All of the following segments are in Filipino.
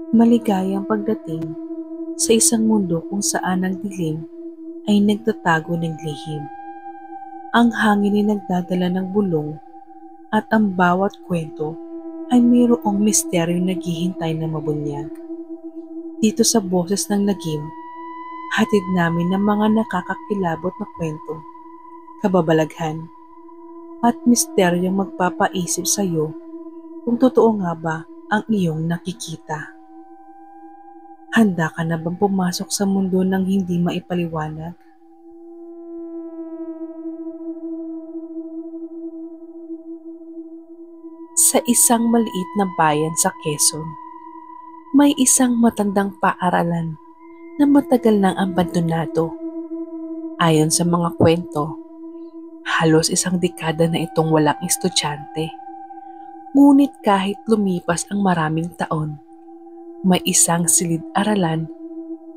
Maligayang pagdating sa isang mundo kung saan ang dilim ay nagtatago ng lihim. Ang hangin ay nagdadala ng bulong at ang bawat kwento ay mayroong misteryong naghihintay na mabunyag. Dito sa boses ng lagim, hatid namin ng mga nakakakilabot na kwento, kababalaghan, at misteryong magpapaisip sa iyo kung totoo nga ba ang iyong nakikita. Handa ka na bang pumasok sa mundo ng hindi maipaliwanag? Sa isang maliit na bayan sa Quezon, may isang matandang paaralan na matagal nang abandonado. Ayon sa mga kwento, halos isang dekada na itong walang estudyante. Ngunit kahit lumipas ang maraming taon, may isang silid-aralan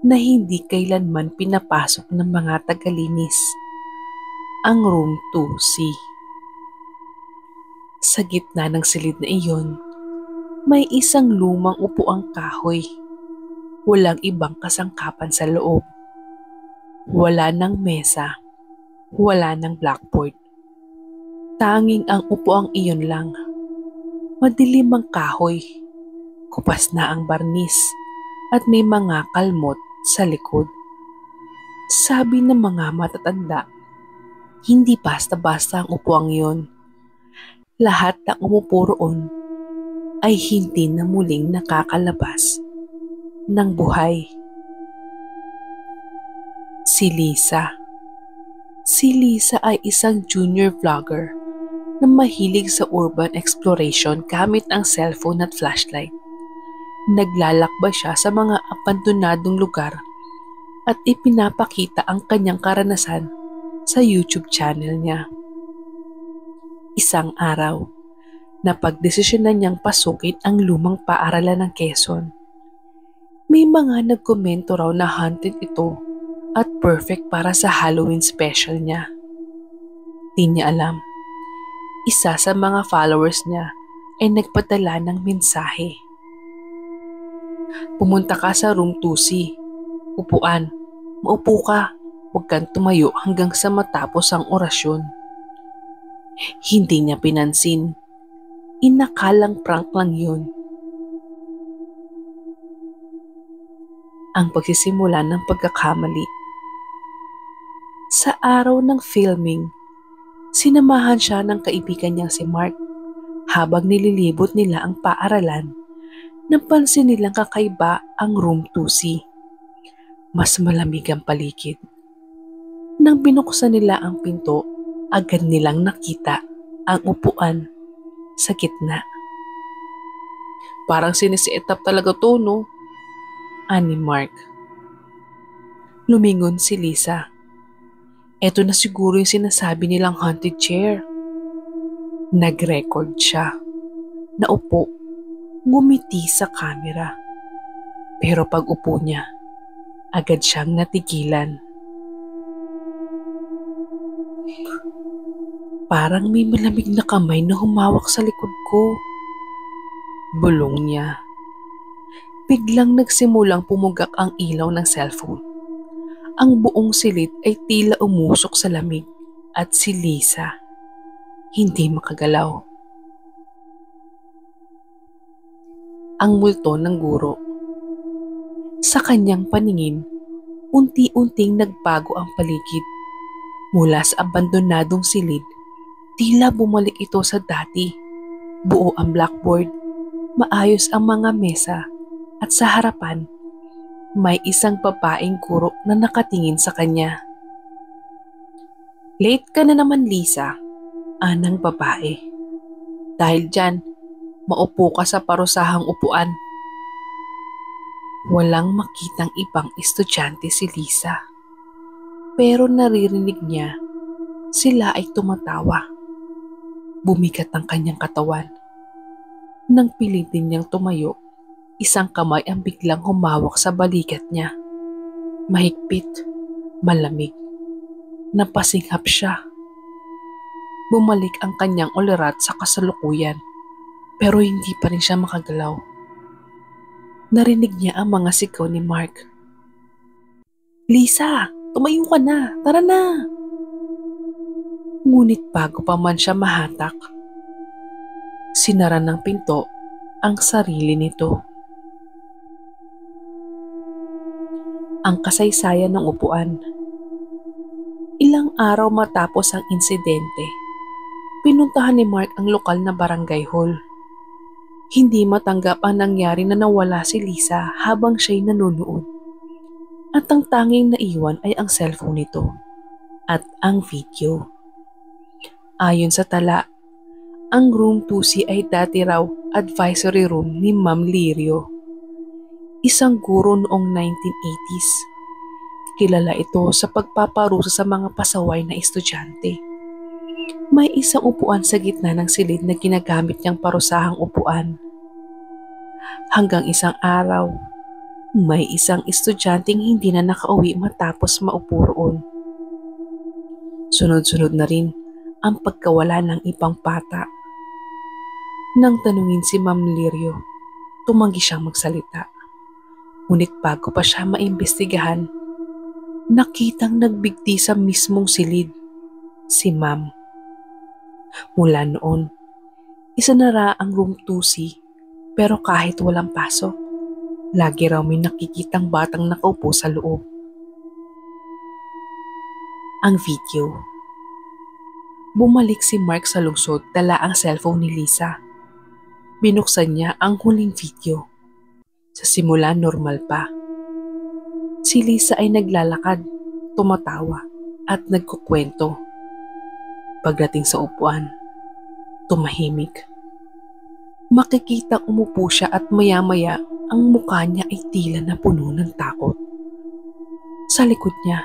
na hindi kailanman pinapasok ng mga tagalinis, ang Room 2C. Sa gitna ng silid na iyon, may isang lumang upuang kahoy. Walang ibang kasangkapan sa loob. Wala ng mesa, wala ng blackboard. Tanging ang upuang iyon lang. Madilim ang kahoy, kupas na ang barnis, at may mga kalmot sa likod. Sabi ng mga matatanda, hindi basta-basta ang upuang iyon. Lahat ng umupo roon ay hindi na muling nakakalabas ng buhay. Si Lisa. Si Lisa ay isang junior vlogger na mahilig sa urban exploration gamit ang cellphone at flashlight. Naglalakbay siya sa mga abandonadong lugar at ipinapakita ang kanyang karanasan sa YouTube channel niya. Isang araw, napagdesisyonan niyang pasukin ang lumang paaralan ng Quezon. May mga nagkomento raw na haunted ito at perfect para sa Halloween special niya. Di niya alam, isa sa mga followers niya ay nagpadala ng mensahe. Pumunta ka sa room 2C. Upuan. Maupo ka. Huwag kang tumayo hanggang sa matapos ang orasyon. Hindi niya pinansin. Inakalang prank lang yun. Ang pagsisimula ng pagkakamali. Sa araw ng filming, sinamahan siya ng kaibigan niyang si Mark. Habang nililibot nila ang paaralan, napansin nilang kakaiba ang room 2C. Mas malamig ang paligid. Nang binuksan nila ang pinto, agad nilang nakita ang upuan sa gitna. Parang sinisiet up talaga to, no? Ani Mark. Lumingon si Lisa. Eto na siguro yung sinasabi nilang haunted chair. Nag-record siya. Naupo, ngumiti sa camera. Pero pag upo niya, agad siyang natigilan. Parang may malamig na kamay na humawak sa likod ko. Bulong niya. Biglang nagsimulang pumugak ang ilaw ng cellphone. Ang buong silid ay tila umusok sa lamig at si Lisa hindi makagalaw. Ang multo ng guro. Sa kanyang paningin, unti-unting nagbago ang paligid. Mula sa abandonadong silid, tila bumalik ito sa dati. Buo ang blackboard, maayos ang mga mesa, at sa harapan, may isang babaeng guro na nakatingin sa kanya. Late ka na naman, Lisa, anang babae. Dahil dyan, maupo ka sa parusahang upuan. Walang makitang ibang estudyante si Lisa. Pero naririnig niya, sila ay tumatawa. Bumigat ang kanyang katawan. Nang pilitin niyang tumayo, isang kamay ang biglang humawak sa balikat niya. Mahigpit, malamig. Napasinghap siya. Bumalik ang kanyang ulirat sa kasalukuyan, pero hindi pa rin siya makagalaw. Narinig niya ang mga sigaw ni Mark. "Lisa, tumayo ka na! Tara na!" Ngunit bago pa man siya mahatak, sinara ng pinto ang sarili nito. Ang kasaysayan ng upuan. Ilang araw matapos ang insidente, pinuntahan ni Mark ang lokal na barangay hall. Hindi matanggap ang nangyari na nawala si Lisa habang siya'y nanonood. At ang tanging naiwan ay ang cellphone nito at ang video. Ayon sa tala, ang room 2C ay dati raw advisory room ni Ma'am Lirio, isang guro noong 1980s. Kilala ito sa pagpaparusa sa mga pasaway na estudyante. May isang upuan sa gitna ng silid na ginagamit niyang parusahang upuan. Hanggang isang araw, may isang estudyanteng hindi na nakauwi matapos maupo roon. Sunod-sunod na rin ang pagkawala ng ibang bata. Nang tanungin si Ma'am Lirio, tumanggi siyang magsalita. Ngunit bago pa siya maimbestigahan, nakitang nagbigti sa mismong silid si Ma'am. Mula noon, isinara ang room 2C, pero kahit walang pasok, lagi raw may nakikitang batang nakaupo sa loob. Ang video. Bumalik si Mark sa lungsod, dala ang cellphone ni Lisa. Binuksan niya ang huling video. Sa simula normal pa. Si Lisa ay naglalakad, tumatawa at nagkukwento. Pagdating sa upuan, tumahimik. Makikitang umupo siya at maya-maya ang mukha niya ay tila na puno ng takot. Sa likod niya,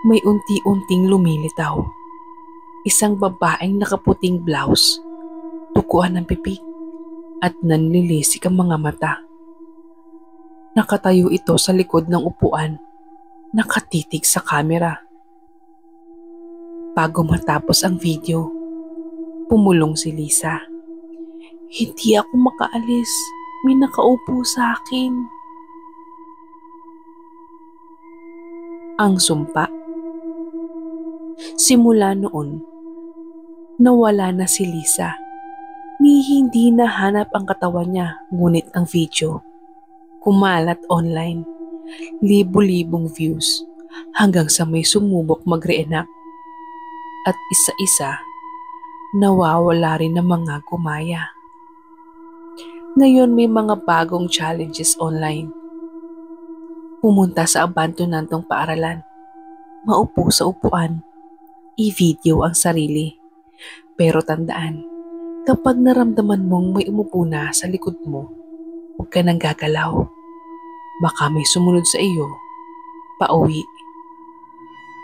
may unti-unting lumilitaw. Isang babaeng nakaputing blouse, tukuan ng pipig at nanlilisik ang mga mata. Nakatayo ito sa likod ng upuan, nakatitig sa kamera. Bago matapos ang video, pumulong si Lisa. "Hindi ako makaalis. May nakaupo sa akin." Ang sumpa. Simula noon, nawala na si Lisa. Ni hindi nahanap ang katawan niya, ngunit ang video kumalat online. Libo-libong views hanggang sa may sumubok mag-reenact. At isa-isa, nawawala rin ng mga gumaya. Ngayon may mga bagong challenges online. Pumunta sa abandonadong paaralan, maupo sa upuan, i-video ang sarili. Pero tandaan, kapag naramdaman mong may umupo na sa likod mo, huwag ka nang gagalaw. Baka may sumunod sa iyo, pauwi.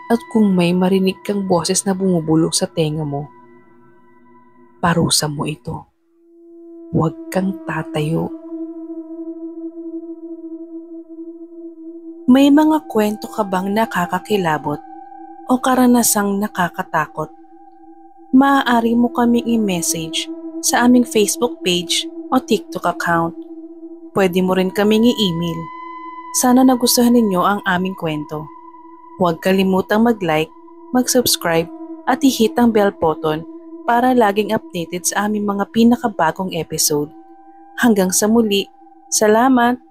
At kung may marinig kang boses na bumubulong sa tenga mo, parusa mo ito. Huwag kang tatayo. May mga kwento ka bang nakakakilabot o karanasang nakakatakot? Maaari mo kaming i-message sa aming Facebook page o TikTok account. Pwede mo rin kaming i-email. Sana nagustuhan ninyo ang aming kwento. Huwag kalimutang mag-like, mag-subscribe at i-hit ang bell button para laging updated sa aming mga pinakabagong episode. Hanggang sa muli, salamat!